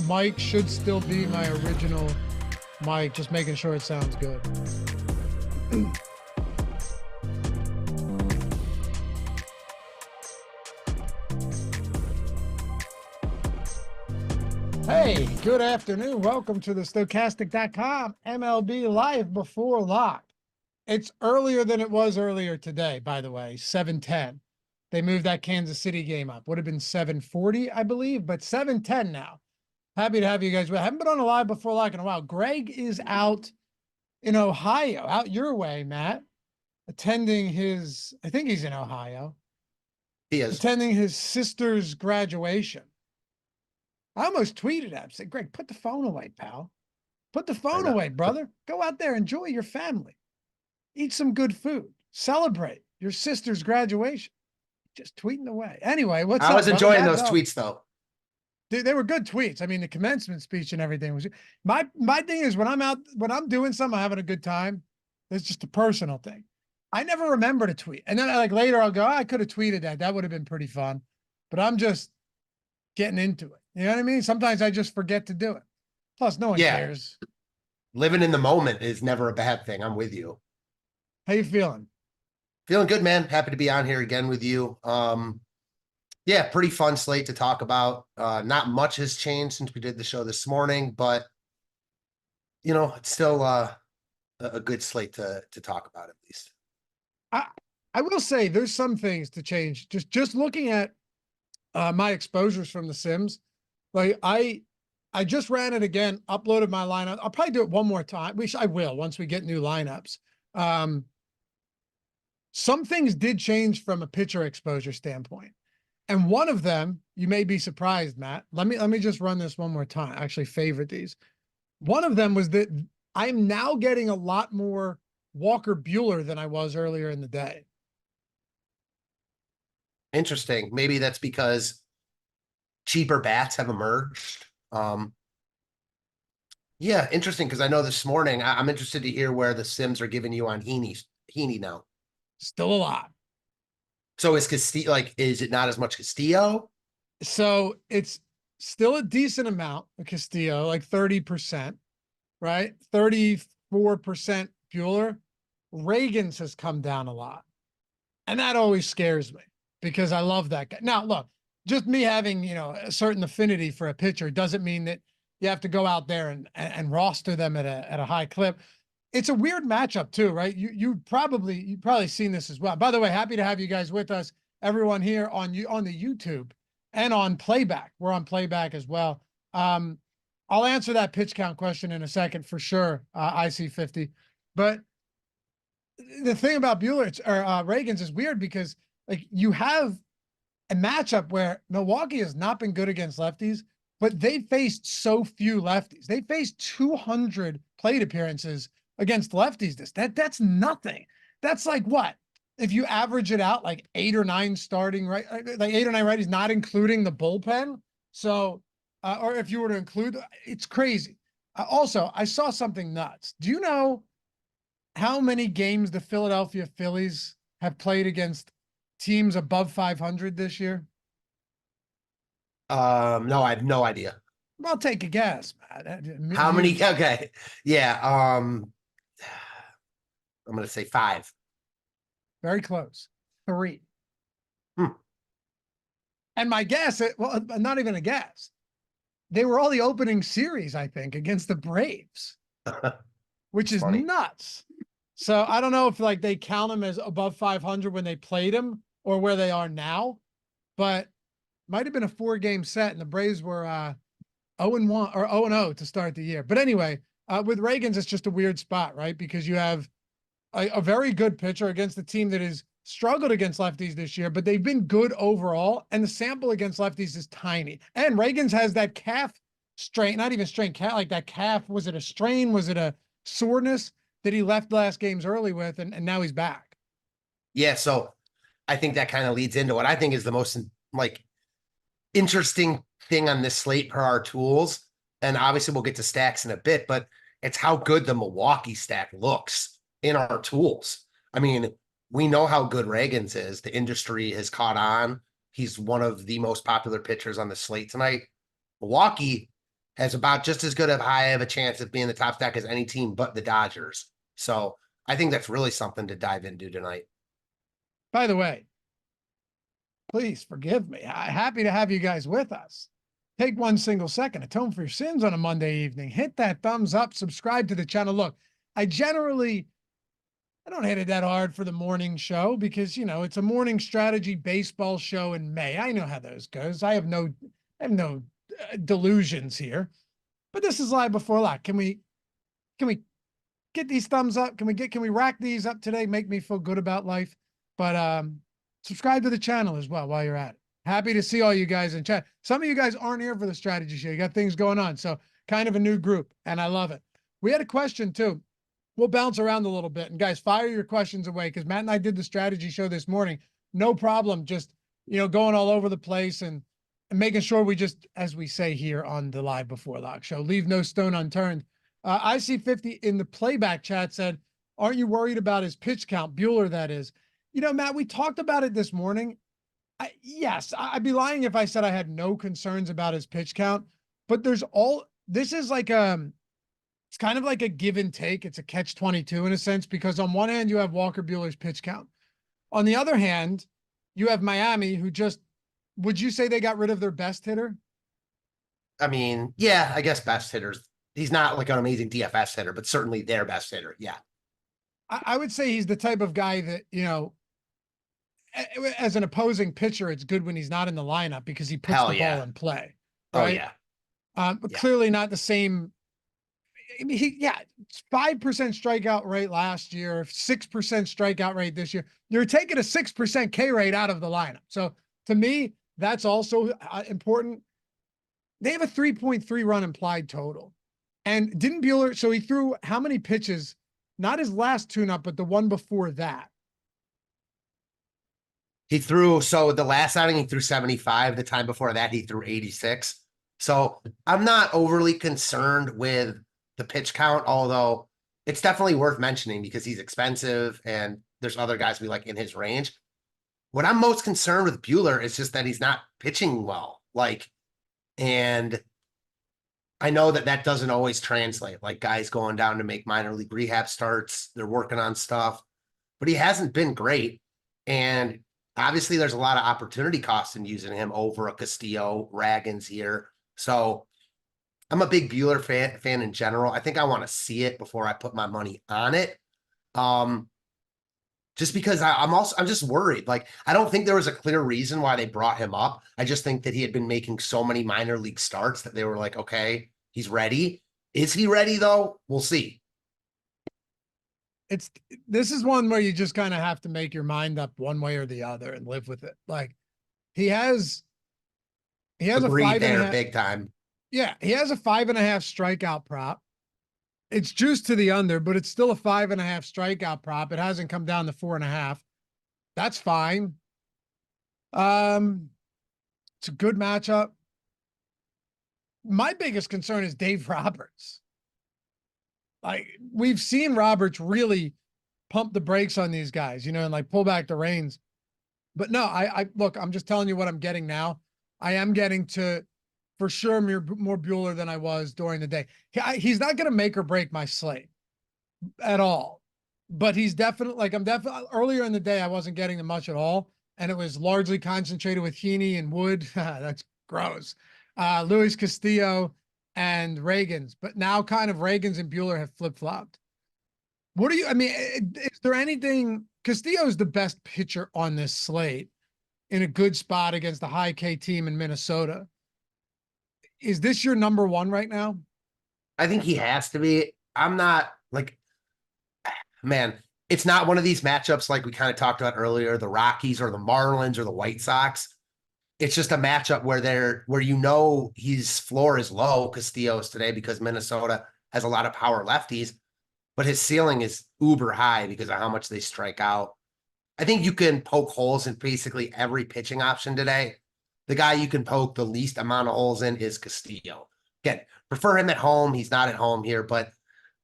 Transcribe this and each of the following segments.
mic should still be my original mic, just making sure it sounds good. Hey, good afternoon. Welcome to the Stokastic.com MLB Live Before Lock. It's earlier than it was earlier today, by the way, 7:10. They moved that Kansas City game up. Would have been 7:40, I believe, but 7:10 now. Happy to have you guys. We haven't been on a Live Before Lock in a while. Greg is out in Ohio, out your way, Matt, attending his, I think he's in Ohio. He is. Attending his sister's graduation. I almost tweeted at him, said, Greg, put the phone away, pal. Put the phone away, brother. Go out there, enjoy your family. Eat some good food. Celebrate your sister's graduation. Just tweeting away. Anyway, what's up? I was enjoying those tweets, though. Dude, they were good tweets. I mean, the commencement speech and everything was my thing is when I'm doing something, I'm having a good time. It's just a personal thing. I never remember to tweet. And then like later I'll go, I could have tweeted that. That would have been pretty fun. But I'm just getting into it. You know what I mean? Sometimes I just forget to do it. Plus, no one cares. Living in the moment is never a bad thing. I'm with you. How you feeling? Feeling good, man. Happy to be on here again with you. Yeah, pretty fun slate to talk about. Not much has changed since we did the show this morning, but you know, it's still a good slate to talk about at least. I will say there's some things to change. Just looking at my exposures from the Sims, like I just ran it again, uploaded my lineup. I'll probably do it one more time. I will once we get new lineups. Some things did change from a pitcher exposure standpoint. And one of them, you may be surprised, Matt. Let me just run this one more time. I actually favorite these. One of them was that I'm now getting a lot more Walker Buehler than I was earlier in the day. Interesting. Maybe that's because cheaper bats have emerged. Yeah, interesting, because I know this morning, I'm interested to hear where the Sims are giving you on Heaney now. Still a lot. So is Castillo, like, is it not as much Castillo? So it's still a decent amount of Castillo, like 30%, right? 34% Buehler. Reagan's has come down a lot. And that always scares me because I love that guy. Now, look, just me having, you know, a certain affinity for a pitcher doesn't mean that you have to go out there and roster them at a high clip. It's a weird matchup too, right? You've probably seen this as well. By the way, happy to have you guys with us, everyone here on the YouTube and on playback. We're on playback as well. I'll answer that pitch count question in a second for sure. IC50, but the thing about Buehler or Reagan's is weird because like you have a matchup where Milwaukee has not been good against lefties, but they faced so few lefties. They faced 200 plate appearances against lefties. That's nothing. That's like what? If you average it out, like 8 or 9 starting, right? Like 8 or 9 righties, not including the bullpen. So, or if you were to include, it's crazy. Also, I saw something nuts. Do you know how many games the Philadelphia Phillies have played against teams above 500 this year? No, I have no idea. I'll take a guess, man. How many? Okay. Yeah. I'm going to say 5. Very close. 3. And my guess, well, not even a guess. They were all the opening series, I think, against the Braves, which is funny. Nuts. So I don't know if like they count them as above 500 when they played them or where they are now, but might have been a 4-game set and the Braves were 0-1 or 0-0 to start the year. But anyway, with Reagan's, it's just a weird spot, right? Because you have a very good pitcher against a team that has struggled against lefties this year, but they've been good overall. And the sample against lefties is tiny. And Reagan's has that calf strain, not even strain, like that calf. Was it a strain? Was it a soreness that he left last games early with? And now he's back. Yeah. So I think that kind of leads into what I think is the most like interesting thing on this slate per our tools. And obviously we'll get to stacks in a bit, but it's how good the Milwaukee stack looks in our tools. I mean, we know how good Reagan's is. The industry has caught on. He's one of the most popular pitchers on the slate tonight. Milwaukee has about just as good of high of a chance of being the top stack as any team but the Dodgers. So I think that's really something to dive into tonight. By the way, please forgive me. Happy to have you guys with us. Take 1 single second, atone for your sins on a Monday evening. Hit that thumbs up, subscribe to the channel. Look, I don't hit it that hard for the morning show because, it's a morning strategy baseball show in May. I know how those goes. I have no delusions here, but this is live before lock. Can we get these thumbs up? Can we rack these up today? Make me feel good about life. But, subscribe to the channel as well while you're at it. Happy to see all you guys in chat. Some of you guys aren't here for the strategy show. You got things going on. So kind of a new group and I love it. We had a question too. We'll bounce around a little bit and guys, fire your questions away. Cause Matt and I did the strategy show this morning. No problem. Just, going all over the place and making sure we just, as we say here on the live before lock show, leave no stone unturned. IC50 in the playback chat said, aren't you worried about his pitch count? Bueller, that is. Matt, we talked about it this morning. Yes, I'd be lying if I said I had no concerns about his pitch count, but this is like, it's kind of like a give and take. It's a catch-22 in a sense, because on one hand, you have Walker Buehler's pitch count. On the other hand, you have Miami who would you say they got rid of their best hitter? I mean, yeah, I guess best hitters. He's not like an amazing DFS hitter, but certainly their best hitter. Yeah. I would say he's the type of guy that, as an opposing pitcher, it's good when he's not in the lineup because he puts the ball in play. Right? Oh yeah. But clearly not the same. I mean, 5% strikeout rate last year, 6% strikeout rate this year. You're taking a 6% K rate out of the lineup. So to me, that's also important. They have a 3.3 run implied total. And didn't Buehler, so he threw how many pitches? Not his last tune-up, but the one before that. So the last outing, he threw 75. The time before that, he threw 86. So I'm not overly concerned with the pitch count, although it's definitely worth mentioning because he's expensive and there's other guys we like in his range. What I'm most concerned with Buehler is just that he's not pitching well. And I know that doesn't always translate. Like guys going down to make minor league rehab starts, they're working on stuff, but he hasn't been great. And obviously there's a lot of opportunity cost in using him over a Castillo, Ragans here. So I'm a big Buehler fan in general. I think I want to see it before I put my money on it. Just because I'm just worried. Like, I don't think there was a clear reason why they brought him up. I just think that he had been making so many minor league starts that they were like, okay, he's ready. Is he ready though? We'll see. This is one where you just kind of have to make your mind up one way or the other and live with it. Like he has a 5.5 big time. Yeah, he has a 5.5 strikeout prop. It's juiced to the under, but it's still a 5.5 strikeout prop. It hasn't come down to 4.5. That's fine. It's a good matchup. My biggest concern is Dave Roberts. Like we've seen Roberts really pump the brakes on these guys, and like pull back the reins. But no, I look, I'm just telling you what I'm getting now. I am getting to, for sure, more Buehler than I was during the day. He's not going to make or break my slate at all, but he's definitely earlier in the day, I wasn't getting them much at all. And it was largely concentrated with Heaney and Wood. That's gross. Luis Castillo and Ragans, but now kind of Ragans and Buehler have flip-flopped. Is there anything? Castillo is the best pitcher on this slate in a good spot against the high K team in Minnesota. Is this your number one right now? I think he has to be. I'm not it's not one of these matchups like we kind of talked about earlier, the Rockies or the Marlins or the White Sox. It's just a matchup where his floor is low, Castillo's today, because Minnesota has a lot of power lefties, but his ceiling is uber high because of how much they strike out. I think you can poke holes in basically every pitching option today. The guy you can poke the least amount of holes in is Castillo. Again, prefer him at home. He's not at home here, but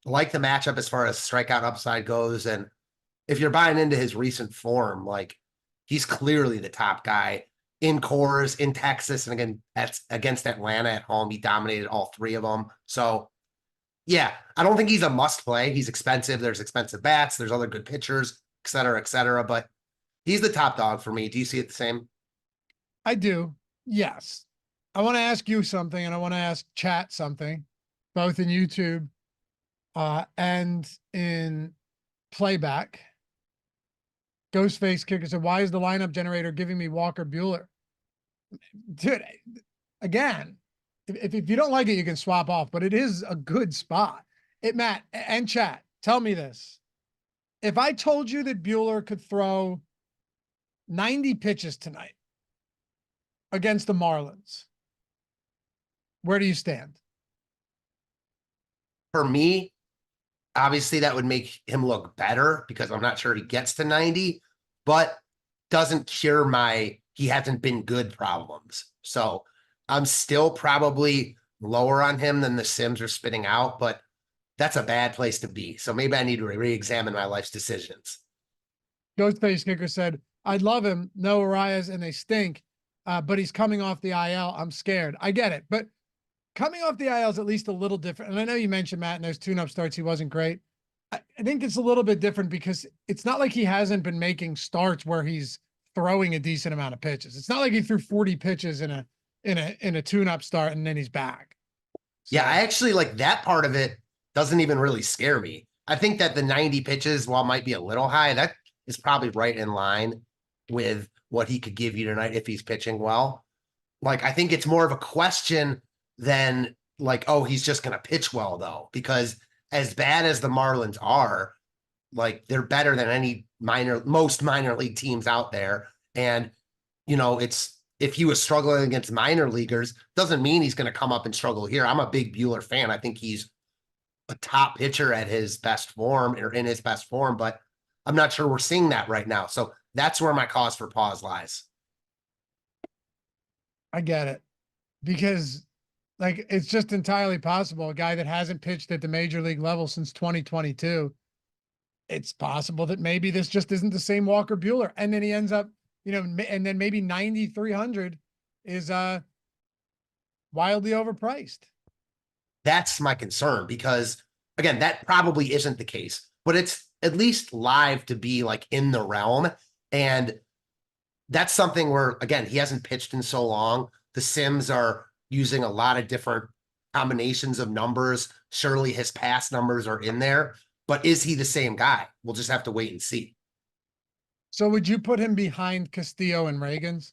like the matchup as far as strikeout upside goes. And if you're buying into his recent form, like he's clearly the top guy in cores in Texas. And again, that's against Atlanta at home. He dominated all three of them. So yeah, I don't think he's a must play. He's expensive. There's expensive bats. There's other good pitchers, et cetera, et cetera. But he's the top dog for me. Do you see it the same? I do. Yes. I want to ask you something, and I want to ask chat something, both in YouTube and in playback. Ghostface Kicker said, why is the lineup generator giving me Walker Bueller? Dude, again, if you don't like it, you can swap off, but it is a good spot. Matt and chat, tell me this. If I told you that Bueller could throw 90 pitches tonight against the Marlins, where do you stand? For me, obviously that would make him look better because I'm not sure he gets to 90, but doesn't cure my he hasn't been good problems. So I'm still probably lower on him than the Sims are spitting out, but that's a bad place to be. So maybe I need to re-examine my life's decisions. Ghostface Kicker said, I'd love him. No Arias and they stink, but he's coming off the IL. I'm scared. I get it. But coming off the IL is at least a little different. And I know you mentioned, Matt, in those tune-up starts, he wasn't great. I think it's a little bit different because it's not like he hasn't been making starts where he's throwing a decent amount of pitches. It's not like he threw 40 pitches in a tune-up start and then he's back. So, yeah, I actually like that part of it doesn't even really scare me. I think that the 90 pitches, while might be a little high, that is probably right in line with what he could give you tonight if he's pitching well. Like, I think it's more of a question than like, oh, he's just going to pitch well though, because as bad as the Marlins are, like they're better than most minor league teams out there. And, you know, if he was struggling against minor leaguers, doesn't mean he's going to come up and struggle here. I'm a big Bueller fan. I think he's a top pitcher at his best form or in his best form, but I'm not sure we're seeing that right now. So that's where my cause for pause lies. I get it because like, it's just entirely possible. A guy that hasn't pitched at the major league level since 2022, it's possible that maybe this just isn't the same Walker Bueller. And then he ends up, you know, and then maybe 9,300 is wildly overpriced. That's my concern because, again, that probably isn't the case, but it's at least live to be like in the realm. And that's something where, again, he hasn't pitched in so long. The Sims are using a lot of different combinations of numbers. Surely his past numbers are in there, but is he the same guy? We'll just have to wait and see. So would you put him behind Castillo and Reagans?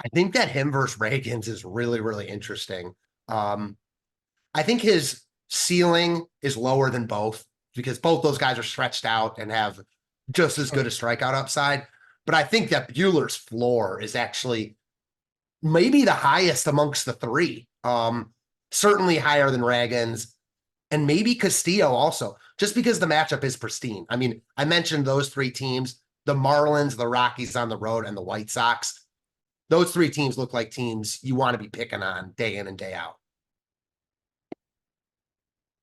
I think that him versus Reagans is really, really interesting. I think his ceiling is lower than both because both those guys are stretched out and have just as good a strikeout upside. But I think that Bueller's floor is actually maybe the highest amongst the three. Certainly higher than Reagans and maybe Castillo also, just because the matchup is pristine. I mean, I mentioned those three teams, the Marlins, the Rockies on the road, and the White Sox. Those three teams look like teams you want to be picking on day in and day out.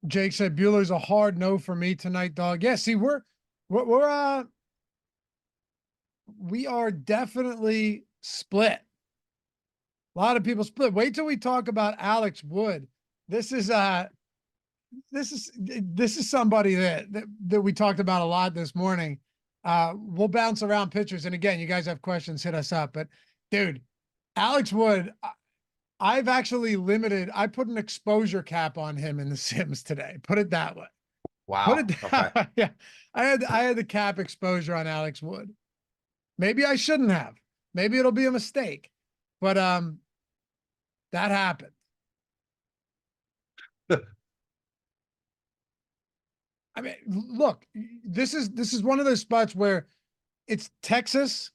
Jake said Bueller's a hard no for me tonight, dog. Yeah, see, we are definitely split. A lot of people split. Wait till we talk about Alex Wood. This is somebody that we talked about a lot this morning. We'll bounce around pitchers, and again, you guys have questions, hit us up. But dude, Alex Wood, I've actually limited. I put an exposure cap on him in the Sims today. Put it that way. Wow. Put it that way. Yeah, I had the cap exposure on Alex Wood. Maybe I shouldn't have. Maybe it'll be a mistake, but that happened. I mean, look, this is one of those spots where it's Texas,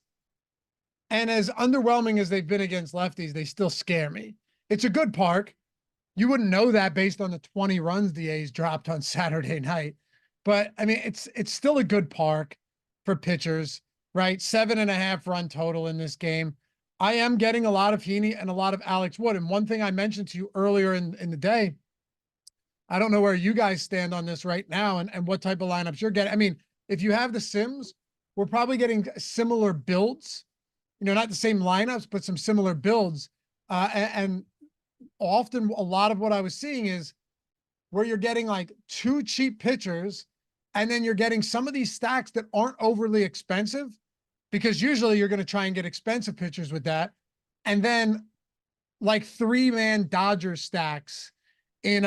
and as underwhelming as they've been against lefties, they still scare me. It's a good park. You wouldn't know that based on the 20 runs the A's dropped on Saturday night. But I mean, it's still a good park for pitchers, right? 7.5 run total in this game. I am getting a lot of Heaney and a lot of Alex Wood. And one thing I mentioned to you earlier in the day, I don't know where you guys stand on this right now and what type of lineups you're getting. I mean, if you have the Sims, we're probably getting similar builds. not the same lineups, but some similar builds. And often a lot of what I was seeing is where you're getting like 2 cheap pitchers, and then you're getting some of these stacks that aren't overly expensive, because usually you're going to try and get expensive pitchers with that. And then like 3-man Dodgers stacks in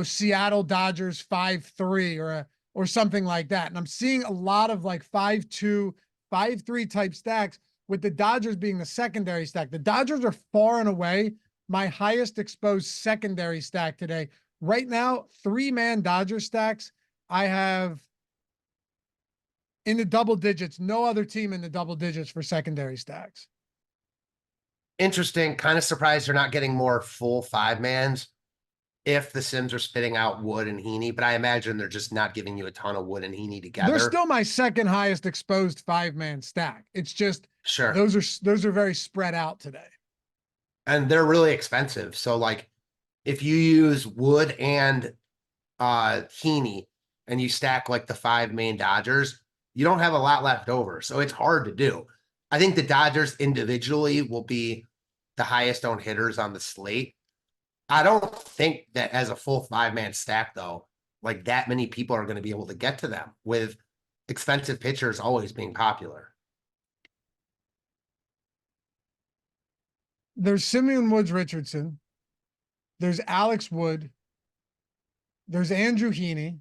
Seattle Dodgers 5-3 or something like that. And I'm seeing a lot of like 5-2, 5-3 type stacks, with the Dodgers being the secondary stack. The Dodgers are far and away my highest exposed secondary stack today. Right now, 3-man Dodger stacks, I have in the double digits. No other team in the double digits for secondary stacks. Interesting. Kind of surprised they're not getting more full 5-mans if the Sims are spitting out Wood and Heaney, but I imagine they're just not giving you a ton of Wood and Heaney together. They're still my second highest exposed 5-man stack. It's just sure those are very spread out today. And they're really expensive. So like if you use Wood and Heaney and you stack like the 5-man Dodgers, you don't have a lot left over. So it's hard to do. I think the Dodgers individually will be the highest owned hitters on the slate. I don't think that as a full 5-man stack, though, like that many people are going to be able to get to them, with expensive pitchers always being popular. There's Simeon Woods Richardson. There's Alex Wood. There's Andrew Heaney.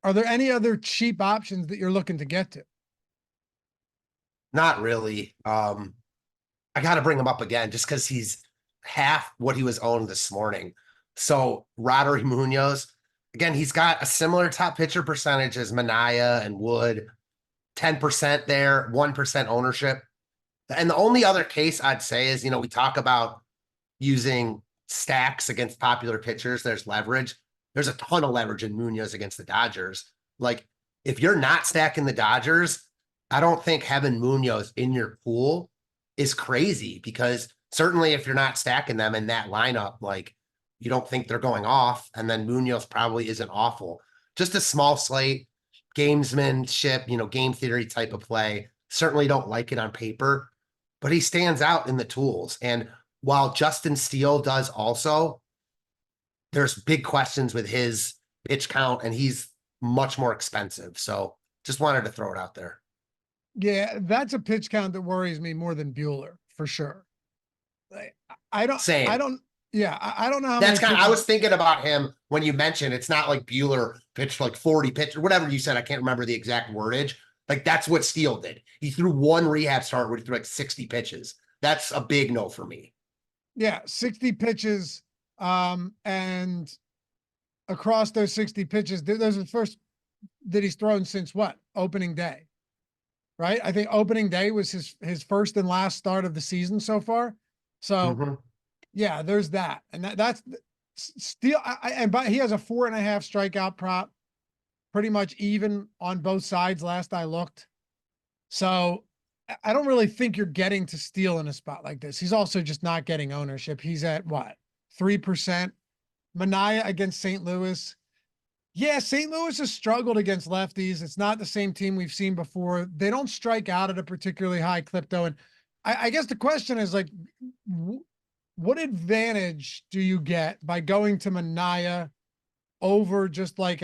Are there any other cheap options that you're looking to get to? Not really. I got to bring him up again just because he's half what he was owned this morning. So Roddery Munoz, again, he's got a similar top pitcher percentage as Manaea and Wood, 10% there, 1% ownership. And the only other case I'd say is, we talk about using stacks against popular pitchers. There's leverage. There's a ton of leverage in Munoz against the Dodgers. Like if you're not stacking the Dodgers, I don't think having Munoz in your pool is crazy, because certainly if you're not stacking them in that lineup, like you don't think they're going off, and then Munoz probably isn't awful. Just a small slate, gamesmanship, game theory type of play. Certainly don't like it on paper, but he stands out in the tools. And while Justin Steele does also, there's big questions with his pitch count, and he's much more expensive. So just wanted to throw it out there. Yeah, that's a pitch count that worries me more than Bueller, for sure. I don't know how that's I was thinking about him when you mentioned it's not like Bueller pitched like 40 pitches or whatever you said. I can't remember the exact wordage. Like that's what Steele did. He threw one rehab start where he threw like 60 pitches. That's a big no for me. Yeah, 60 pitches. And across those 60 pitches, those are the first that he's thrown since what? Opening day. Right? I think opening day was his first and last start of the season so far. So yeah, there's that. And that's Steele. But he has a 4.5 strikeout prop, pretty much even on both sides last I looked. So I don't really think you're getting to Steele in a spot like this. He's also just not getting ownership. He's at what? 3%. Manaea against St. Louis. Yeah, St. Louis has struggled against lefties. It's not the same team we've seen before. They don't strike out at a particularly high clip, though. And I guess the question is like, what advantage do you get by going to Manaea over just like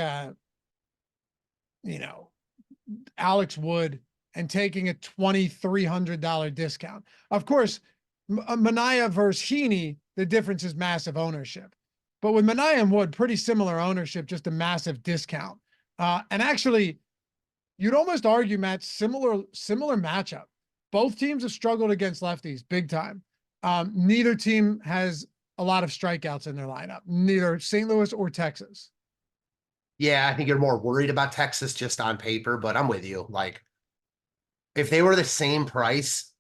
Alex Wood and taking a $2,300 discount? Of course, Manaea versus Heaney, the difference is massive ownership. But with Manaea and Wood, pretty similar ownership, just a massive discount. And actually, you'd almost argue, Matt, similar matchup. Both teams have struggled against lefties big time. Neither team has a lot of strikeouts in their lineup, neither St. Louis or Texas. Yeah, I think you're more worried about Texas just on paper, but I'm with you. Like, if they were the same price,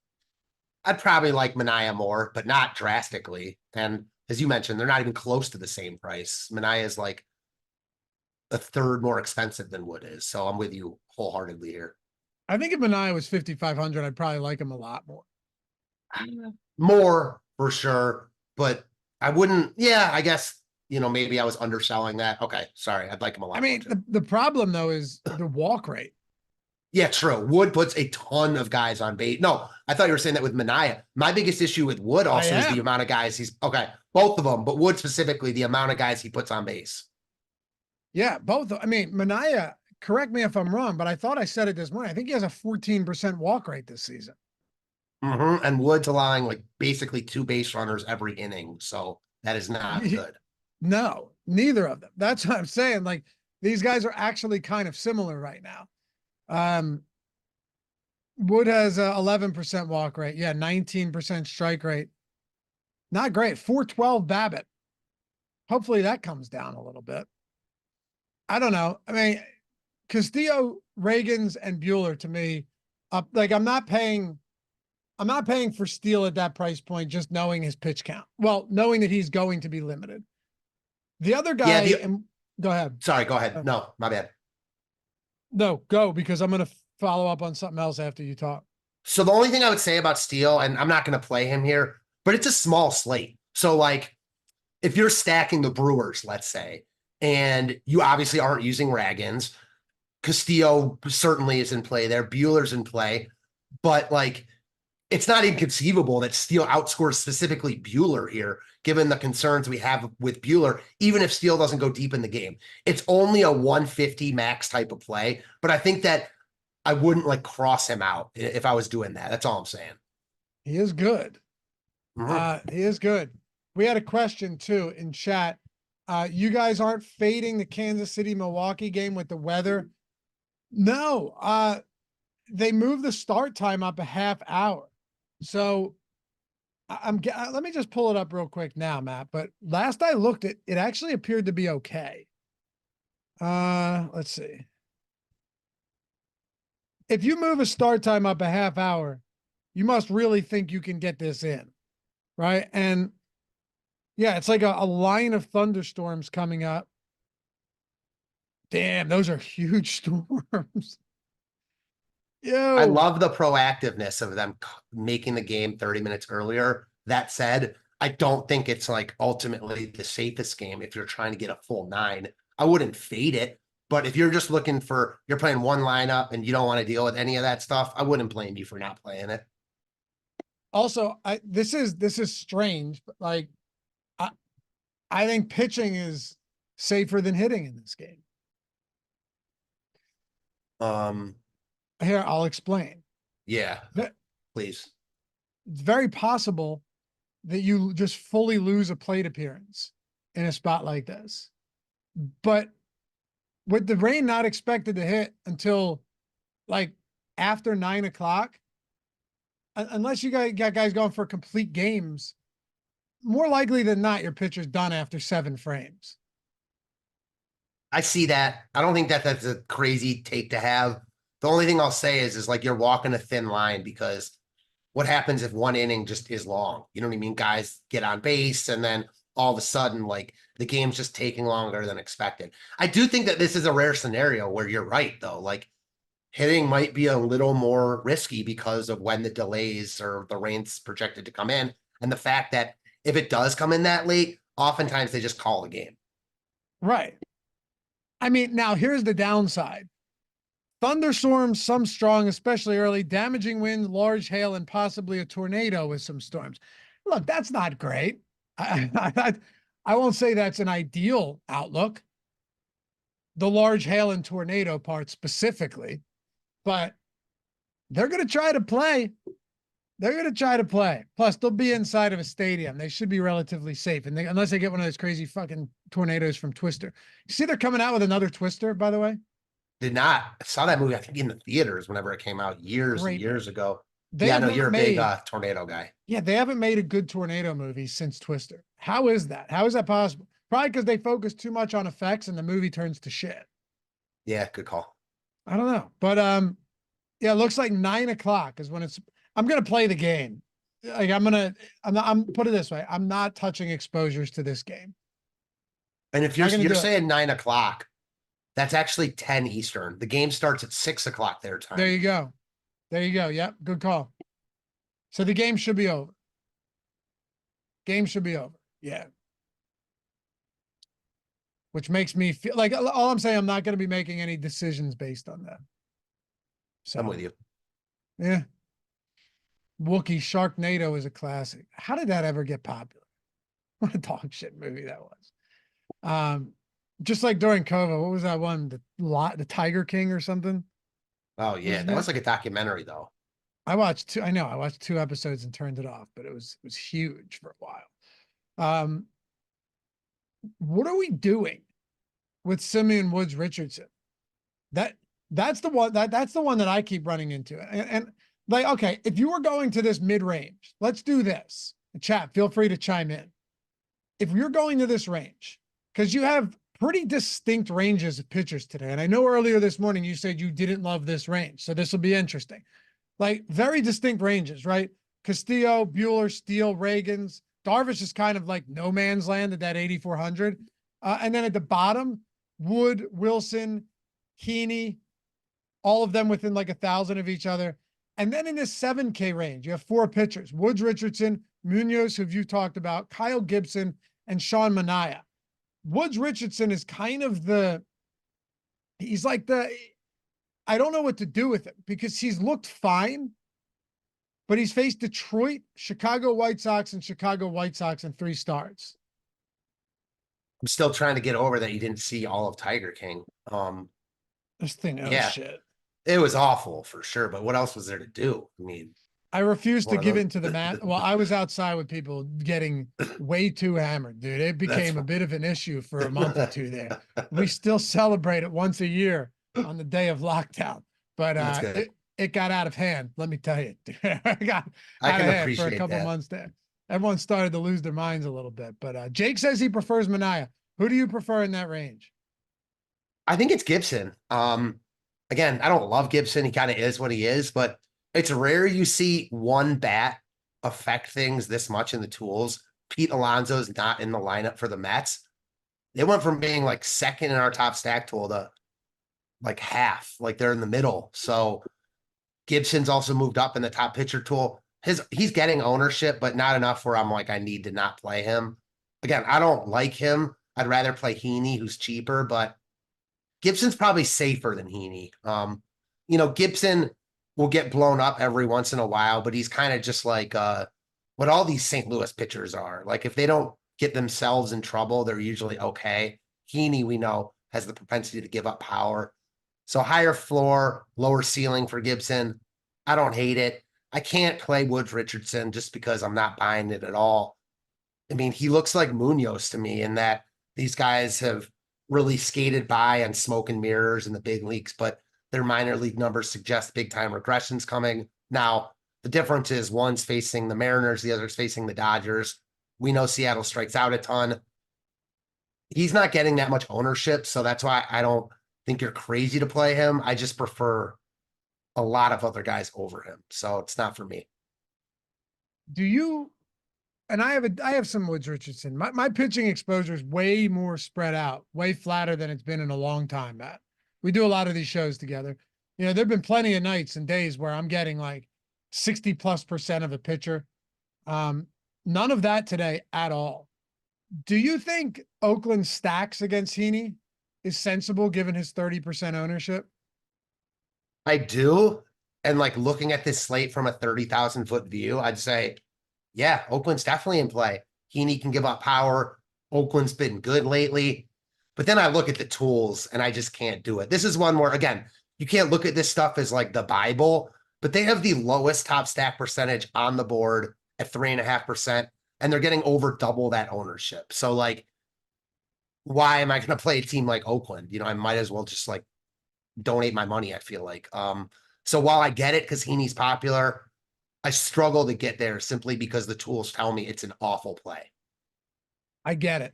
I'd probably like Manaea more, but not drastically. And as you mentioned, they're not even close to the same price. Manaea is like a third more expensive than Wood is. So I'm with you wholeheartedly here. I think if Manaea was 5,500, I'd probably like him a lot more. More for sure, but I wouldn't. Yeah, I guess, maybe I was underselling that. Okay, sorry. I'd like him a lot. I mean, the problem though is the walk rate. Yeah, true. Wood puts a ton of guys on base. No, I thought you were saying that with Manaea. My biggest issue with Wood I also is the am. amount of guys he's okay, both of them, but Wood specifically, the amount of guys he puts on base. Yeah, both. I mean, Manaea, correct me if I'm wrong, but I thought I said it this morning. I think he has a 14% walk rate this season. And Wood's allowing like basically 2 base runners every inning. So that is not good. No, neither of them. That's what I'm saying. Like these guys are actually kind of similar right now. Wood has a 11% walk rate. Yeah, 19% strike rate. Not great. 412 BABIP. Hopefully that comes down a little bit. I don't know. I mean, Castillo, Reagans, and Bueller to me, like I'm not paying for Steele at that price point, just knowing his pitch count. Well, knowing that he's going to be limited. The other guy, Yeah, and go ahead. sorry, go ahead. No, my bad. No, go, because I'm going to follow up on something else after you talk. So the only thing I would say about Steele, and I'm not going to play him here, but it's a small slate. So like if you're stacking the Brewers, let's say, and you obviously aren't using Ragans, Castillo certainly is in play there. Bueller's in play, but like it's not inconceivable that Steele outscores specifically Bueller here, given the concerns we have with Bueller, even if Steele doesn't go deep in the game. It's only a 150 max type of play, but I think that I wouldn't like cross him out if I was doing that. That's all I'm saying. He is good. He is good. We had a question too in chat. You guys aren't fading the Kansas City Milwaukee game with the weather? No. They moved the start time up a half hour. So let me just pull it up real quick now, Matt. But last I looked, it actually appeared to be okay. Let's see. If you move a start time up a half hour, you must really think you can get this in, right? And yeah, it's like a line of thunderstorms coming up. Damn, those are huge storms. Yo, I love the proactiveness of them making the game 30 minutes earlier. That said, I don't think it's like ultimately the safest game if you're trying to get a full 9. I wouldn't fade it, but if you're just looking for, you're playing one lineup and you don't want to deal with any of that stuff, I wouldn't blame you for not playing it. Also, this is strange, but like I think pitching is safer than hitting in this game. Here, I'll explain. Yeah, please. It's very possible that you just fully lose a plate appearance in a spot like this. But with the rain not expected to hit until like after 9 o'clock, unless you got guys going for complete games, more likely than not, your pitcher's done after 7 frames. I see that. I don't think that that's a crazy take to have. The only thing I'll say is like you're walking a thin line because what happens if one inning just is long? You know what I mean? Guys get on base and then all of a sudden, like the game's just taking longer than expected. I do think that this is a rare scenario where you're right, though. Like hitting might be a little more risky because of when the delays or the rain's projected to come in. And the fact that if it does come in that late, oftentimes they just call the game. Right. I mean, now here's the downside. Thunderstorms, some strong, especially early, damaging winds, large hail, and possibly a tornado with some storms. Look, that's not great. I won't say that's an ideal outlook, the large hail and tornado part specifically, but they're going to try to play. They're going to try to play. Plus, they'll be inside of a stadium. They should be relatively safe. And unless they get one of those crazy fucking tornadoes from Twister. You see, they're coming out with another Twister, by the way. Did not. I saw that movie, I think, in the theaters whenever it came out years and years ago. Yeah, I know you're a big tornado guy. Yeah, they haven't made a good tornado movie since Twister. How is that? How is that possible? Probably because they focus too much on effects and the movie turns to shit. Yeah, good call. I don't know. But yeah, it looks like 9 o'clock is when I'm gonna play the game. Like I'm put it this way. I'm not touching exposures to this game. And if you're saying 9 o'clock, that's actually 10 Eastern. The game starts at 6 o'clock their time. There you go. There you go. Yep. Good call. So the game should be over. Game should be over. Yeah. Which makes me feel like all I'm saying, I'm not going to be making any decisions based on that. So I'm with you. yeah. Wookiee Sharknado is a classic. How did that ever get popular? What a dog shit movie that was. Just like during COVID, what was that one? The Tiger King or something? Oh yeah, that was like a documentary though. I watched 2 episodes and turned it off, but it was huge for a while. Um, what are we doing with Simeon Woods Richardson? That that's the one that's the one that I keep running into. And like, okay, if you were going to this mid-range, let's do this. Chat, feel free to chime in. If you're going to this range, because you have pretty distinct ranges of pitchers today. And I know earlier this morning you said you didn't love this range. So this will be interesting. Like very distinct ranges, right? Castillo, Bueller, Steele, Reagans. Darvish is kind of like no man's land at that 8,400. And then at the bottom, Wood, Wilson, Heaney, all of them within like 1,000 of each other. And then in this 7K range, you have 4 pitchers: Woods, Richardson, Munoz, who you talked about, Kyle Gibson, and Sean Manaea. Woods Richardson is kind of he's like I don't know what to do with him because he's looked fine, but he's faced Detroit, Chicago White Sox, and Chicago White Sox in 3 starts. I'm still trying to get over that you didn't see all of Tiger King. This thing, yeah, shit. It was awful for sure, but what else was there to do? I mean, I refuse to give into the math. Well, I was outside with people getting way too hammered, dude. It became a bit of an issue for a month or 2 there. We still celebrate it once a year on the day of lockdown, but it got out of hand. Let me tell you, I got out of hand for a couple months there. Everyone started to lose their minds a little bit, but Jake says he prefers Manaea. Who do you prefer in that range? I think it's Gibson. Again, I don't love Gibson. He kind of is what he is, but it's rare you see one bat affect things this much in the tools. Pete Alonso's not in the lineup for the Mets. They went from being like second in our top stack tool to like half, like they're in the middle. So Gibson's also moved up in the top pitcher tool. He's getting ownership, but not enough where I'm like, I need to not play him. Again, I don't like him. I'd rather play Heaney, who's cheaper, but Gibson's probably safer than Heaney. Gibson will get blown up every once in a while, but he's kind of just like what all these St. Louis pitchers are. Like if they don't get themselves in trouble, they're usually okay. Heaney, we know, has the propensity to give up power. So higher floor, lower ceiling for Gibson. I don't hate it. I can't play Woods Richardson just because I'm not buying it at all. I mean, he looks like Munoz to me in that these guys have really skated by on smoke and mirrors in the big leagues, but their minor league numbers suggest big time regressions coming. Now, the difference is one's facing the Mariners, the other's facing the Dodgers. We know Seattle strikes out a ton. He's not getting that much ownership, so that's why I don't think you're crazy to play him. I just prefer a lot of other guys over him, so it's not for me. Do you? And I have some Woods Richardson. My pitching exposure is way more spread out, way flatter than it's been in a long time, Matt. We do a lot of these shows together. There've been plenty of nights and days where I'm getting like 60+% of a pitcher. None of that today at all. Do you think Oakland stacks against Heaney is sensible given his 30% ownership? I do. And like looking at this slate from a 30,000 foot view, I'd say, yeah, Oakland's definitely in play. Heaney can give up power. Oakland's been good lately. But then I look at the tools and I just can't do it. This is one where, again, you can't look at this stuff as like the Bible, but they have the lowest top stack percentage on the board at 3.5%, and they're getting over double that ownership. So like, why am I going to play a team like Oakland? I might as well just like donate my money, I feel like. So while I get it because Heaney's popular, I struggle to get there simply because the tools tell me it's an awful play. I get it.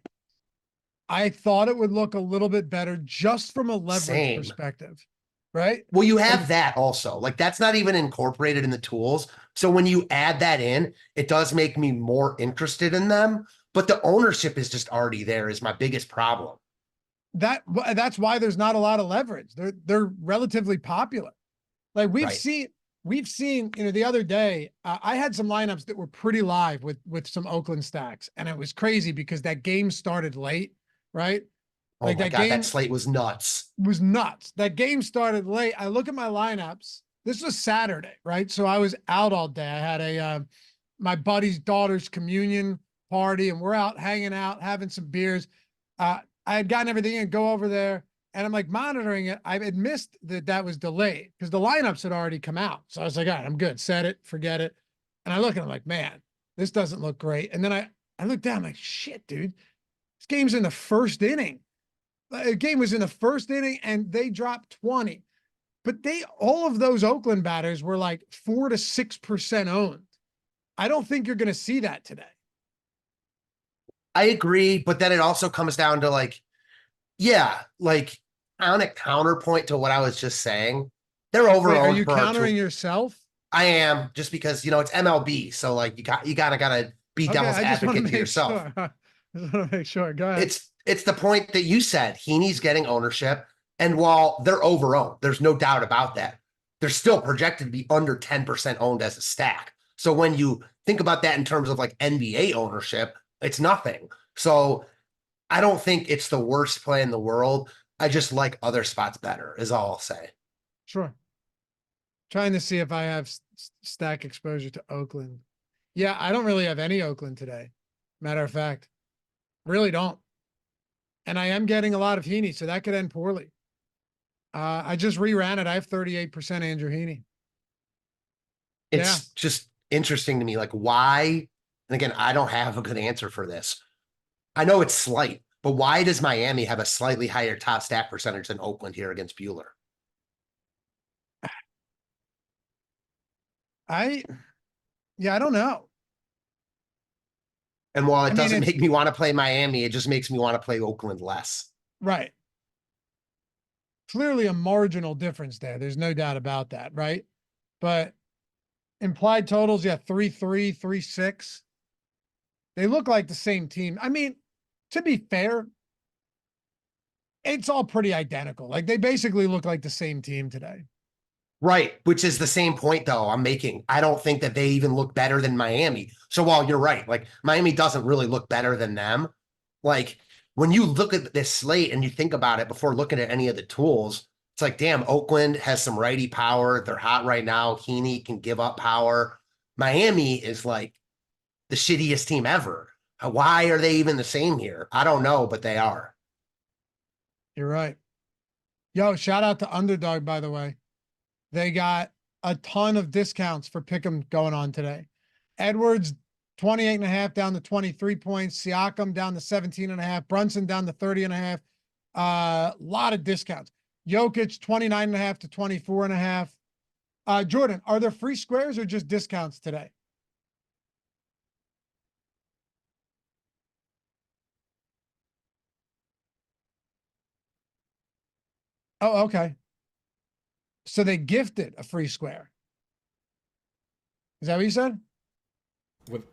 I thought it would look a little bit better just from a leverage perspective, right? Well, you have that also. Like that's not even incorporated in the tools. So when you add that in, it does make me more interested in them. But the ownership is just already there is my biggest problem. That's why there's not a lot of leverage. They're relatively popular. Like we've seen, the other day, I had some lineups that were pretty live with some Oakland stacks, and it was crazy because that game started late, right? Oh like my God, that slate was nuts. That game started late. I look at my lineups. this was Saturday, right? So I was out all day. I had my buddy's daughter's communion party, and we're out hanging out, having some beers. I had gotten everything in, go over there, and I'm like monitoring it. I had missed that was delayed because the lineups had already come out. So I was like, all right, I'm good. Set it, forget it. And I look and I'm like, man, this doesn't look great. And then I look down, I'm like, shit, dude, this game's in the first inning. The game was in the first inning and they dropped 20. But all of those Oakland batters were like 4 to 6% owned. I don't think you're going to see that today. I agree, but then it also comes down to like, yeah, like on a counterpoint to what I was just saying, they're over. Wait, are you countering yourself? I am, just because, it's MLB. So like you gotta be devil's advocate to yourself. Sure. I just want to make sure. Go ahead. It's the point that you said. Heaney's getting ownership. And while they're over-owned, there's no doubt about that, they're still projected to be under 10% owned as a stack. So when you think about that in terms of like NBA ownership, it's nothing. So I don't think it's the worst play in the world. I just like other spots better, is all I'll say. Sure. Trying to see if I have stack exposure to Oakland. Yeah, I don't really have any Oakland today. Matter of fact, really don't. And I am getting a lot of Heaney, so that could end poorly. I just reran it. I have 38% Andrew Heaney. It's just interesting to me, like why? And again, I don't have a good answer for this. I know it's slight, but why does Miami have a slightly higher top stack percentage than Oakland here against Buehler? I don't know. And while it doesn't make me want to play Miami, it just makes me want to play Oakland less. Right. Clearly a marginal difference there. There's no doubt about that, right? But implied totals, 3-3, 3-6. They look like the same team. I mean, to be fair, it's all pretty identical. Like they basically look like the same team today. Right, which is the same point though I'm making. I don't think that they even look better than Miami. So while you're right, like Miami doesn't really look better than them, like when you look at this slate and you think about it before looking at any of the tools, it's like, damn, Oakland has some righty power. They're hot right now. Heaney can give up power. Miami is like the shittiest team ever. Why are they even the same here? I don't know, but they are. You're right. Yo, shout out to Underdog, by the way. They got a ton of discounts for Pick'em going on today. Edwards, 28.5 down to 23 points. Siakam down to 17.5. Brunson down to 30.5. A lot of discounts. Jokic, 29.5 to 24.5. Jordan, are there free squares or just discounts today? Oh, okay. So they gifted a free square. Is that what you said?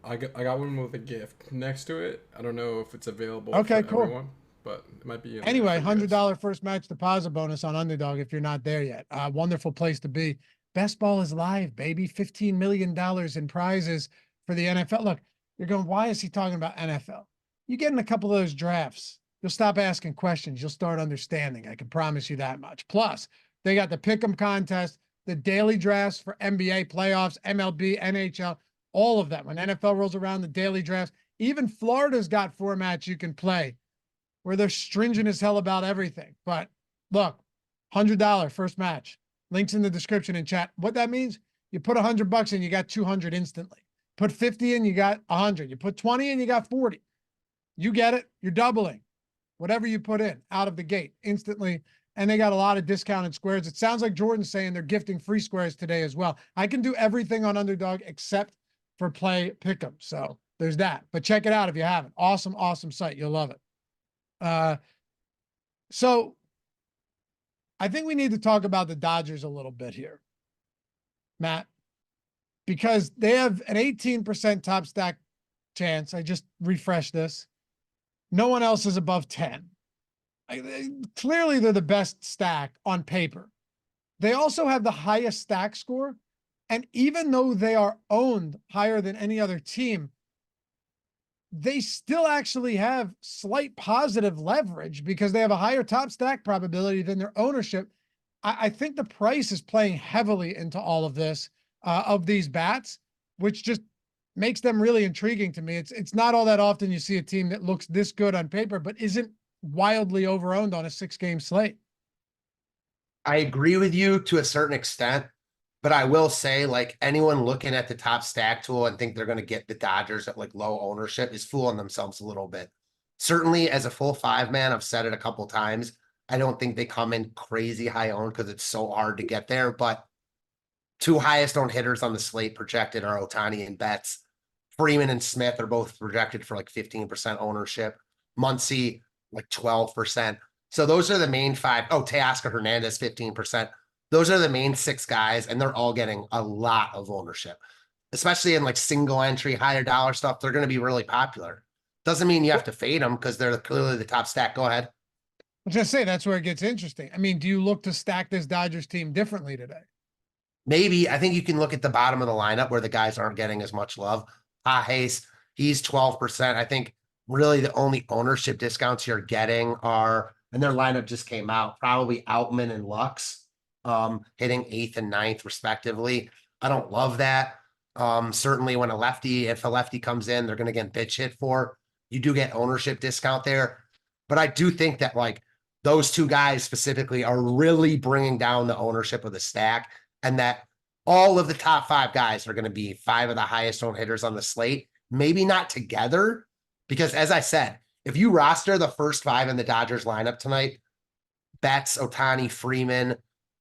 I got one with a gift next to it. I don't know if it's available for cool. everyone, but it might be. Anyway, $100 first match deposit bonus on Underdog if you're not there yet. Wonderful place to be. Best ball is live, baby. $15 million in prizes for the NFL. Look, you're going, why is he talking about NFL? You get in a couple of those drafts, you'll stop asking questions. You'll start understanding. I can promise you that much. Plus, they got the Pick'em contest, the daily drafts for NBA playoffs, MLB, NHL, all of them. When NFL rolls around, the daily drafts, even Florida's got formats you can play where they're stringent as hell about everything. But look, $100 first match. Links in the description and chat. What that means, you put $100 in, you got 200 instantly. Put 50 in, you got 100. You put 20 in, you got 40. You get it. You're doubling whatever you put in out of the gate instantly. And they got a lot of discounted squares. It sounds like Jordan's saying they're gifting free squares today as well. I can do everything on Underdog except for play Pick'em. So there's that. But check it out if you haven't. Awesome, awesome site. You'll love it. So I think we need to talk about the Dodgers a little bit here, Matt, because they have an 18% top stack chance. I just refreshed this. No one else is above 10. Clearly, they're the best stack on paper. They also have the highest stack score. And even though they are owned higher than any other team, they still actually have slight positive leverage because they have a higher top stack probability than their ownership. I think the price is playing heavily into all of this, of these bats, which just makes them really intriguing to me. It's not all that often you see a team that looks this good on paper, but isn't wildly overowned on a 6-game slate. I agree with you to a certain extent, but I will say, like, anyone looking at the top stack tool and think they're going to get the Dodgers at like low ownership is fooling themselves a little bit. Certainly, as a full 5-man, I've said it a couple times. I don't think they come in crazy high owned because it's so hard to get there. But 2 highest owned hitters on the slate projected are Ohtani and Betts. Freeman and Smith are both projected for like 15% ownership. Muncy, like 12%. So those are the main 5. Oh, Teoscar Hernandez, 15%. Those are the main 6 guys, and they're all getting a lot of ownership, especially in like single entry, higher dollar stuff. They're going to be really popular. Doesn't mean you have to fade them because they're clearly the top stack. Go ahead. I was gonna say that's where it gets interesting. I mean, do you look to stack this Dodgers team differently today? Maybe. I think you can look at the bottom of the lineup where the guys aren't getting as much love. Hayes, he's 12%. I think really the only ownership discounts you're getting are, and their lineup just came out, probably Outman and Lux, hitting 8th and 9th respectively. I don't love that. Certainly when if a lefty comes in, they're going to get bitch hit for. You do get ownership discount there. But I do think that like those 2 guys specifically are really bringing down the ownership of the stack, and that all of the top 5 guys are going to be 5 of the highest owned hitters on the slate. Maybe not together, because as I said, if you roster the first 5 in the Dodgers lineup tonight, Betts, Ohtani, Freeman,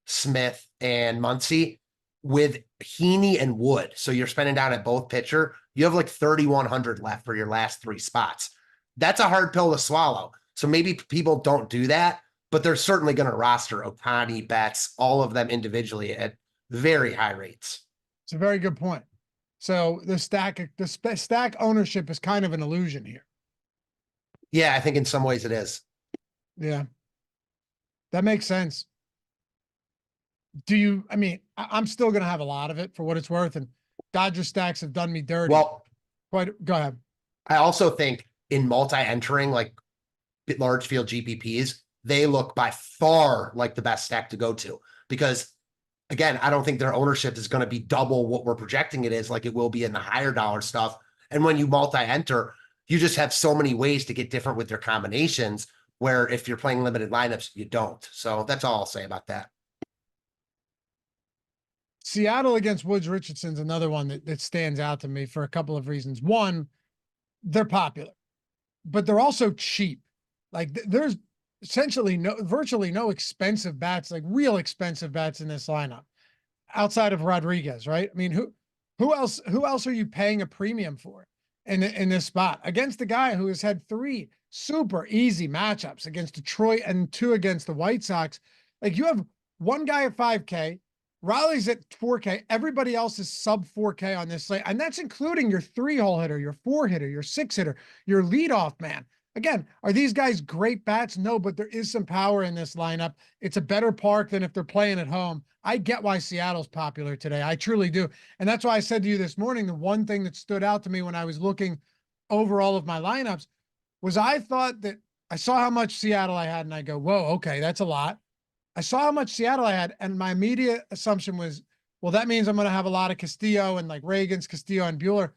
Smith, and Muncy with Heaney and Wood, so you're spending down at both pitcher, you have like 3,100 left for your last 3 spots. That's a hard pill to swallow. So maybe people don't do that, but they're certainly going to roster Ohtani, Betts, all of them individually at very high rates. It's a very good point. So the stack ownership is kind of an illusion here. Yeah, I think in some ways it is. Yeah, that makes sense. I mean, I'm still going to have a lot of it for what it's worth, and Dodger stacks have done me dirty. Well, go ahead. I also think in multi-entering, like large field GPPs, they look by far like the best stack to go to, because again, I don't think their ownership is going to be double what we're projecting it is, like it will be in the higher dollar stuff. And when you multi-enter, you just have so many ways to get different with your combinations, where if you're playing limited lineups, you don't. So that's all I'll say about that. Seattle against Woods Richardson's another one that stands out to me for a couple of reasons. One, they're popular, but they're also cheap. Like there's essentially virtually no expensive bats, like real expensive bats in this lineup outside of Rodriguez, right? I mean, who else are you paying a premium for in this spot against the guy who has had 3 super easy matchups against Detroit and 2 against the White Sox? Like you have one guy at 5K, Raleigh's at 4K. Everybody else is sub 4K on this slate. And that's including your 3-hole hitter, your 4-hitter, your 6-hitter, your leadoff man. Again, are these guys great bats? No, but there is some power in this lineup. It's a better park than if they're playing at home. I get why Seattle's popular today. I truly do. And that's why I said to you this morning, the one thing that stood out to me when I was looking over all of my lineups was I thought that I saw how much Seattle I had and I go, whoa, okay, that's a lot. I saw how much Seattle I had, and my immediate assumption was, well, that means I'm going to have a lot of Castillo and like Reagans, Castillo, and Buehler.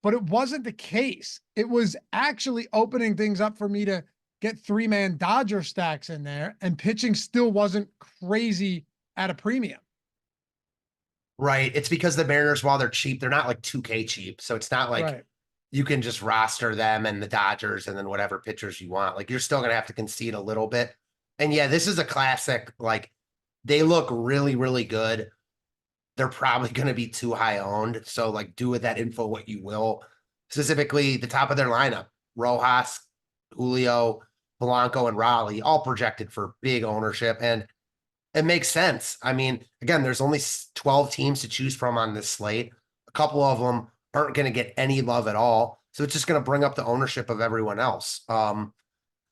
But it wasn't the case. It was actually opening things up for me to get 3-man Dodger stacks in there, and pitching still wasn't crazy at a premium. Right. It's because the Mariners, while they're cheap, they're not like 2K cheap. So it's not like you can just roster them and the Dodgers and then whatever pitchers you want. Like you're still going to have to concede a little bit. And yeah, this is a classic. Like they look really, really good. They're probably going to be too high owned. So like do with that info what you will. Specifically the top of their lineup, Rojas, Julio, Polanco, and Raleigh, all projected for big ownership. And it makes sense. I mean, again, there's only 12 teams to choose from on this slate. A couple of them aren't going to get any love at all. So it's just going to bring up the ownership of everyone else.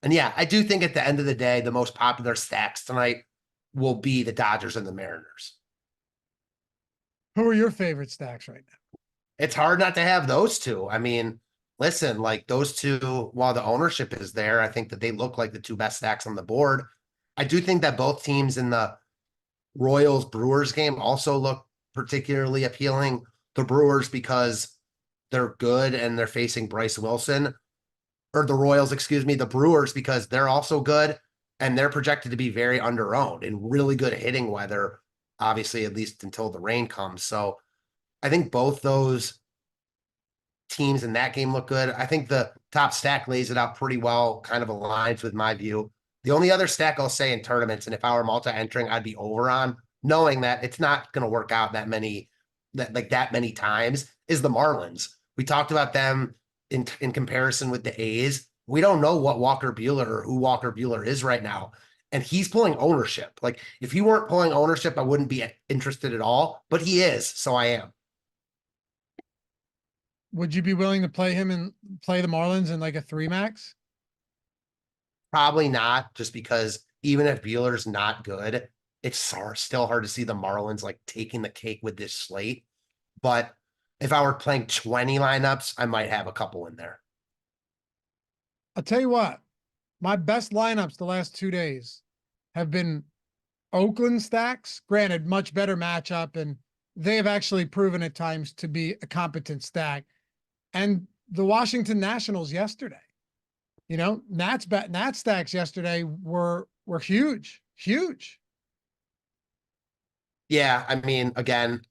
And yeah, I do think at the end of the day, the most popular stacks tonight will be the Dodgers and the Mariners. Who are your favorite stacks right now? It's hard not to have those 2. I mean, listen, like those 2, while the ownership is there, I think that they look like the 2 best stacks on the board. I do think that both teams in the Royals Brewers game also look particularly appealing. The Brewers because they're good and they're facing Bryce Wilson, or the Royals, excuse me, the Brewers because they're also good and they're projected to be very underowned in really good hitting weather, obviously, at least until the rain comes. So I think both those teams in that game look good. I think the top stack lays it out pretty well, kind of aligns with my view. The only other stack I'll say in tournaments, and if I were multi-entering, I'd be over on, knowing that it's not going to work out that many times, is the Marlins. We talked about them in comparison with the A's. We don't know what Walker Buehler or who Walker Buehler is right now. And he's pulling ownership. Like, if he weren't pulling ownership, I wouldn't be interested at all, but he is, so I am. Would you be willing to play him and play the Marlins in like a 3 max? Probably not, just because even if Buehler's not good, it's still hard to see the Marlins like taking the cake with this slate. But if I were playing 20 lineups, I might have a couple in there. I'll tell you what, my best lineups the last 2 days have been Oakland stacks. Granted, much better matchup, and they have actually proven at times to be a competent stack. And the Washington Nationals yesterday, you know, Nat stacks yesterday were huge, huge. Yeah, I mean, again,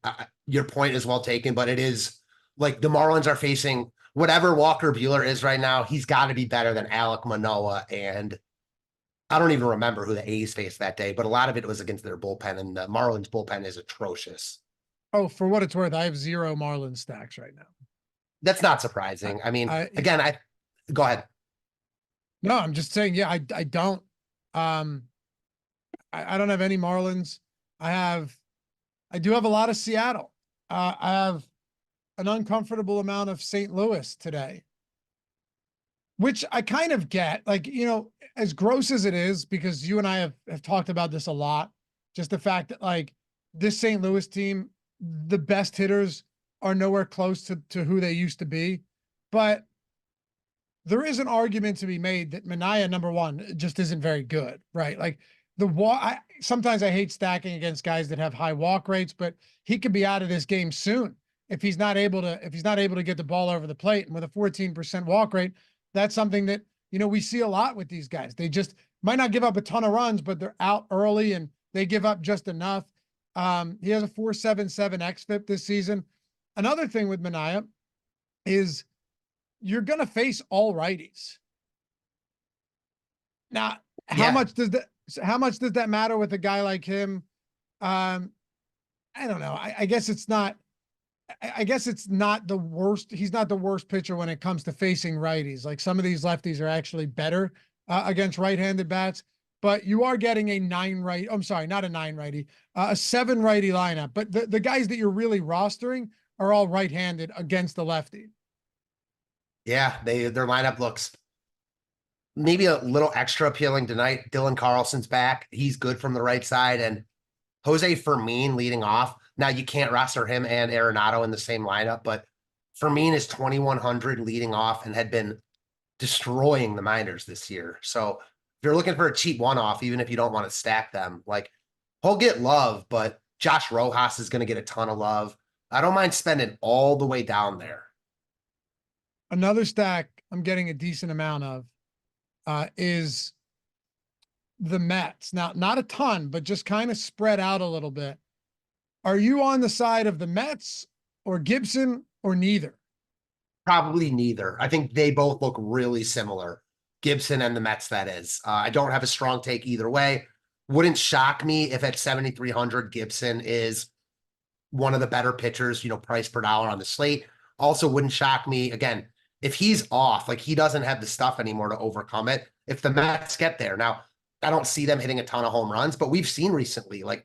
your point is well taken, but it is like the Marlins are facing whatever Walker Buehler is right now. He's got to be better than Alek Manoah, and I don't even remember who the A's faced that day, but a lot of it was against their bullpen, and the Marlins bullpen is atrocious. Oh, for what it's worth, I have 0 Marlins stacks right now. That's not surprising. I mean, go ahead. No, I'm just saying, yeah, I don't. I don't have any Marlins. I do have a lot of Seattle. I have an uncomfortable amount of St. Louis today, which I kind of get. Like, you know, as gross as it is, because you and I have talked about this a lot, just the fact that like this St. Louis team, the best hitters are nowhere close to who they used to be. But there is an argument to be made that Manaea, number one, just isn't very good, right? Like sometimes I hate stacking against guys that have high walk rates, but he could be out of this game soon if he's not able to get the ball over the plate. And with a 14% walk rate, that's something that, you know, we see a lot with these guys. They just might not give up a ton of runs, but they're out early and they give up just enough. He has a 4.77 xFIP this season. Another thing with Manaea is you're going to face all righties. Now, how much does that matter with a guy like him? I don't know. I guess it's not the worst. He's not the worst pitcher when it comes to facing righties. Like some of these lefties are actually better against right-handed bats, but you are getting a 9 right. I'm sorry, not a 9 righty, a 7 righty lineup. But the guys that you're really rostering are all right-handed against the lefty. Yeah, their lineup looks maybe a little extra appealing tonight. Dylan Carlson's back. He's good from the right side. And Jose Fermin leading off. Now, you can't roster him and Arenado in the same lineup, but Fermin is 2,100 leading off and had been destroying the minors this year. So if you're looking for a cheap one-off, even if you don't want to stack them, like, he'll get love, but Josh Rojas is going to get a ton of love. I don't mind spending all the way down there. Another stack I'm getting a decent amount of is the Mets. Now, not a ton, but just kind of spread out a little bit. Are you on the side of the Mets or Gibson or neither? Probably neither. I think they both look really similar. Gibson and the Mets, that is. I don't have a strong take either way. Wouldn't shock me if at 7,300 Gibson is one of the better pitchers, you know, price per dollar on the slate. Also wouldn't shock me, again, if he's off, like he doesn't have the stuff anymore to overcome it, if the Mets get there. Now, I don't see them hitting a ton of home runs, but we've seen recently, like,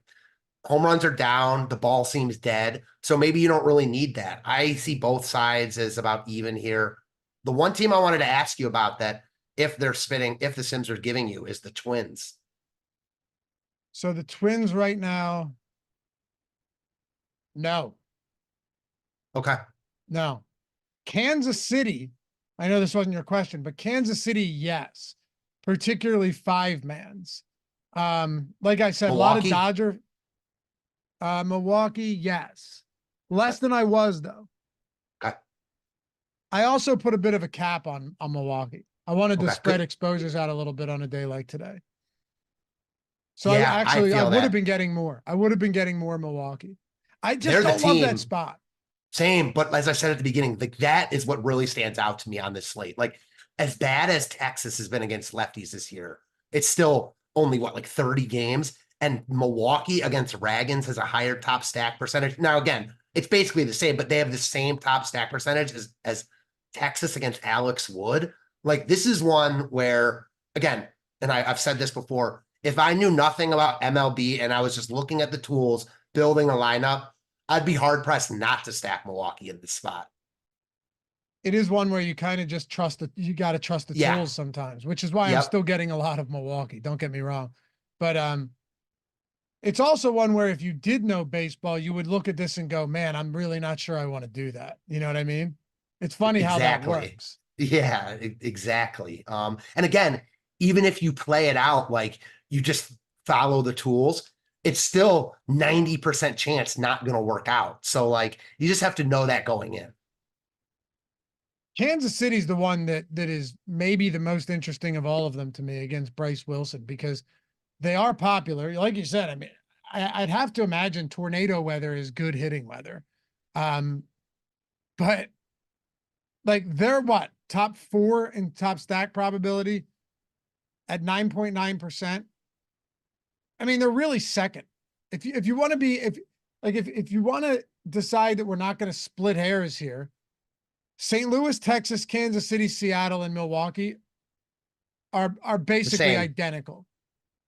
home runs are down, the ball seems dead, so maybe you don't really need that. I see both sides as about even here. The one team I wanted to ask you about that, if the Sims are giving you, is the Twins. So the Twins right now, no. Okay. No. Kansas City, I know this wasn't your question, but Kansas City, yes. Particularly 5-mans. Like I said, Milwaukee. a lot of Dodger. Milwaukee, yes. Less than I was, though. Okay. I also put a bit of a cap on Milwaukee. I wanted to Okay, spread good. exposures out a little bit on a day like today. So Yeah, I I feel would have that. been getting more. I would have been getting more Milwaukee. I just They're the don't love that team. spot. Same, but as I said at the beginning, like that is what really stands out to me on this slate. Like as bad as Texas has been against lefties this year, it's still only what, like 30 games, and Milwaukee against Ragans has a higher top stack percentage. Now again, it's basically the same, but they have the same top stack percentage as Texas against Alex Wood. Like this is one where, again, and I've said this before, if I knew nothing about MLB and I was just looking at the tools, building a lineup, I'd be hard pressed not to stack Milwaukee in this spot. It is one where you kind of just trust it. You got to trust the Yeah. tools sometimes, which is why I'm Yep. still getting a lot of Milwaukee. Don't get me wrong. But it's also one where if you did know baseball, you would look at this and go, man, I'm really not sure I want to do that. You know what I mean? It's funny how that works. Yeah, exactly. And again, even if you play it out like you just follow the tools, it's still 90% chance not going to work out. So like you just have to know that going in. Kansas City's the one that is maybe the most interesting of all of them to me against Bryce Wilson, because they are popular. Like you said, I mean, I'd have to imagine tornado weather is good hitting weather. But like they're what, top 4 in top stack probability at 9.9%. I mean, they're really second. If you want to be, if you want to decide that we're not going to split hairs here, St. Louis, Texas, Kansas City, Seattle, and Milwaukee are basically identical.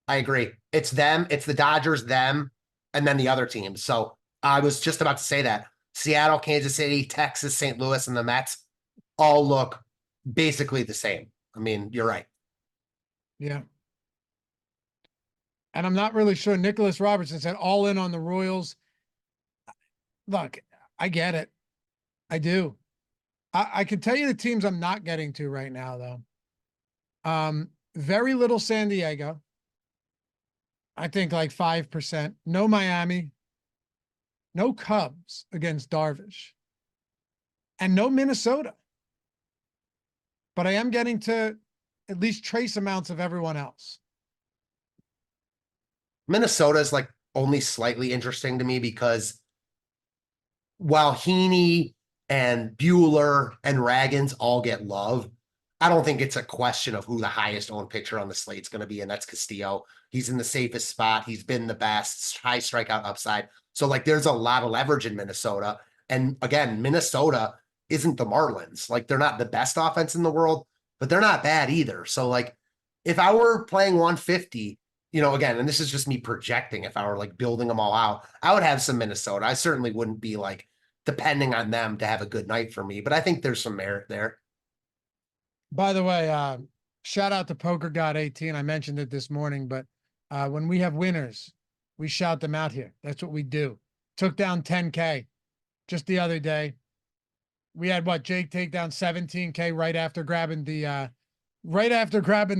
I agree. It's them, it's the Dodgers, them, and then the other teams. So I was just about to say that Seattle, Kansas City, Texas, St. Louis, and the Mets all look basically the same. I mean, you're right. Yeah. And I'm not really sure. Nicholas Robertson said all in on the Royals. Look, I get it. I do. I can tell you the teams I'm not getting to right now, though. Very little San Diego. I think like 5%. No Miami. No Cubs against Darvish. And no Minnesota. But I am getting to at least trace amounts of everyone else. Minnesota is like only slightly interesting to me because while Heaney and Bueller and Ragans all get love, I don't think it's a question of who the highest owned pitcher on the slate is going to be, and that's Castillo. He's in the safest spot. He's been the best, high strikeout upside. So like there's a lot of leverage in Minnesota. And again, Minnesota isn't the Marlins. Like they're not the best offense in the world, but they're not bad either. So like if I were playing 150, you know, again, and this is just me projecting, if I were like building them all out, I would have some Minnesota. I certainly wouldn't be like depending on them to have a good night for me, but I think there's some merit there. By the way, shout out to Poker God 18. I mentioned it this morning, but when we have winners, we shout them out here. That's what we do. Took down 10K just the other day. We had what, Jake take down 17K right after grabbing the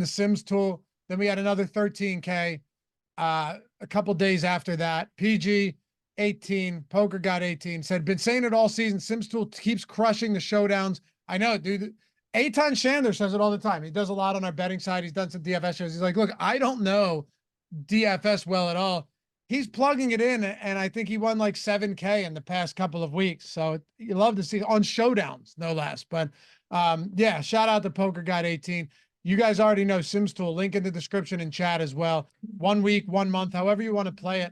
Sims tool. Then we had another 13K a couple days after that. PG 18, Poker God 18 said, been saying it all season. Sims tool keeps crushing the showdowns. I know, dude. Eitan Shander says it all the time. He does a lot on our betting side. He's done some DFS shows. He's like, look, I don't know DFS well at all. He's plugging it in, and I think he won like 7K in the past couple of weeks. So you love to see on showdowns, no less. But yeah, shout out to Poker Guide 18. You guys already know Sims Tool. Link in the description and chat as well. 1 week, 1 month, however you want to play it.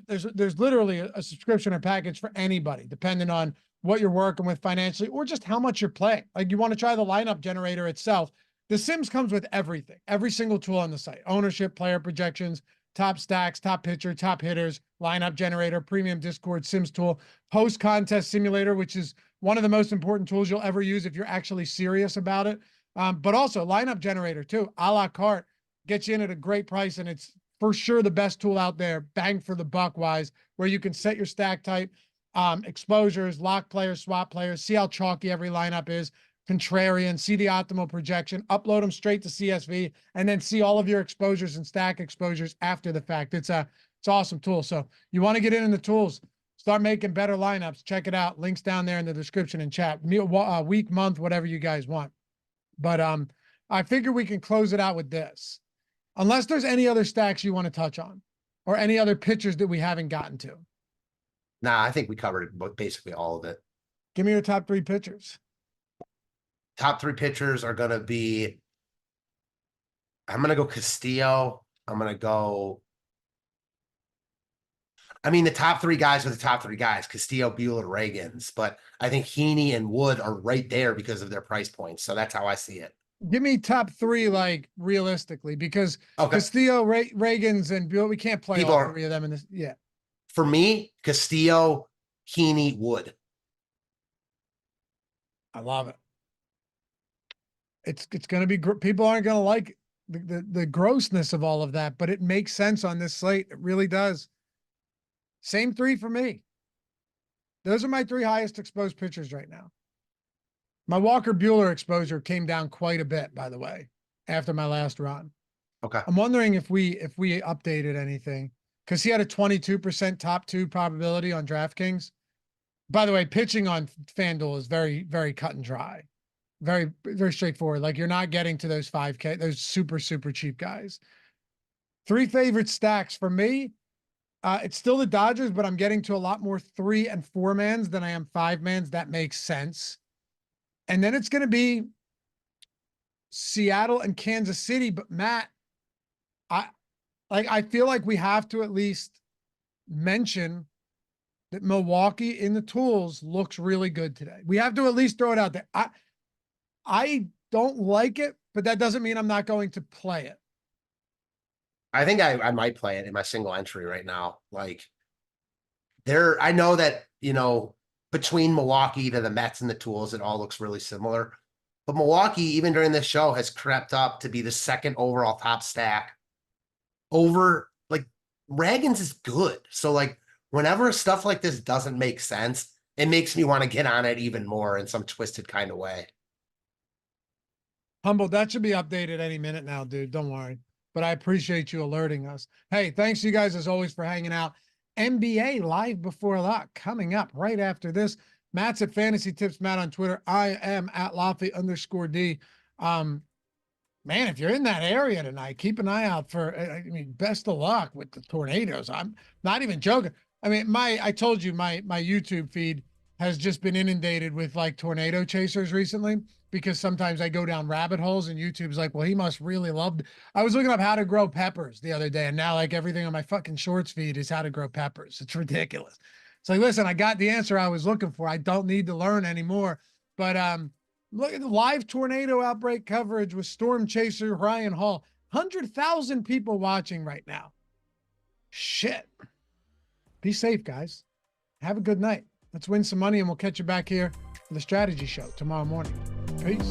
There's literally a subscription or package for anybody, depending on what you're working with financially or just how much you're playing. Like you want to try the lineup generator itself. The Sims comes with everything, every single tool on the site: ownership, player projections, top stacks, top pitcher, top hitters, lineup generator, premium Discord, Sims tool, post contest simulator, which is one of the most important tools you'll ever use if you're actually serious about it. But also lineup generator too, a la carte, gets you in at a great price. And it's for sure the best tool out there, bang for the buck wise, where you can set your stack type, exposures, lock players, swap players, see how chalky every lineup is, contrarian, see the optimal projection, upload them straight to CSV, and then see all of your exposures and stack exposures after the fact. It's a It's an awesome tool. So you want to get in the tools, start making better lineups. Check it out. Links down there in the description and chat. Week, month, whatever you guys want. But I figure we can close it out with this. Unless there's any other stacks you want to touch on or any other pitchers that we haven't gotten to. Nah, I think we covered basically all of it. Give me your top 3 pitchers. Top 3 pitchers are going to be, I'm going to go Castillo. I'm going to go, I mean, the top 3 guys are the top 3 guys, Castillo, Buehler, Reagans, but I think Heaney and Wood are right there because of their price points. So that's how I see it. Give me top 3, like realistically, because Castillo, Reagans, and Buehler, we can't play all 3 of them in this. Yeah. For me, Castillo, Heaney, Wood. I love it. It's going to be, people aren't going to like the grossness of all of that, but it makes sense on this slate. It really does. Same 3 for me. Those are my 3 highest exposed pitchers right now. My Walker Buehler exposure came down quite a bit, by the way, after my last run. Okay. I'm wondering if we updated anything, because he had a 22% top 2 probability on DraftKings. By the way, pitching on FanDuel is very, very cut and dry. Very, very straightforward. Like, you're not getting to those 5K, those super, super cheap guys. 3 favorite stacks for me. It's still the Dodgers, but I'm getting to a lot more 3 and 4 mans than I am 5 mans. That makes sense. And then it's going to be Seattle and Kansas City. But Matt, I feel like we have to at least mention that Milwaukee in the tools looks really good today. We have to at least throw it out there. I don't like it, but that doesn't mean I'm not going to play it. I think I might play it in my single entry right now. Like, I know that, between Milwaukee to the Mets and the tools, it all looks really similar. But Milwaukee, even during this show, has crept up to be the 2nd overall top stack over, like, Reagans is good. So, like, whenever stuff like this doesn't make sense, it makes me want to get on it even more in some twisted kind of way. Humble, that should be updated any minute now, dude. Don't worry. But I appreciate you alerting us. Hey, thanks you guys as always for hanging out. NBA live before lock coming up right after this. Matt's at Fantasy Tips Matt on Twitter. I am at Laffy_D. Man, if you're in that area tonight, keep an eye out for, best of luck with the tornadoes. I'm not even joking. I mean, I told you my YouTube feed has just been inundated with like tornado chasers recently, because sometimes I go down rabbit holes and YouTube's like, well, he must really love. I was looking up how to grow peppers the other day, and now like everything on my fucking shorts feed is how to grow peppers. It's ridiculous. It's like, listen, I got the answer I was looking for. I don't need to learn anymore. But look at the live tornado outbreak coverage with storm chaser Ryan Hall. 100,000 people watching right now. Shit. Be safe, guys. Have a good night. Let's win some money, and we'll catch you back here for the strategy show tomorrow morning. Peace.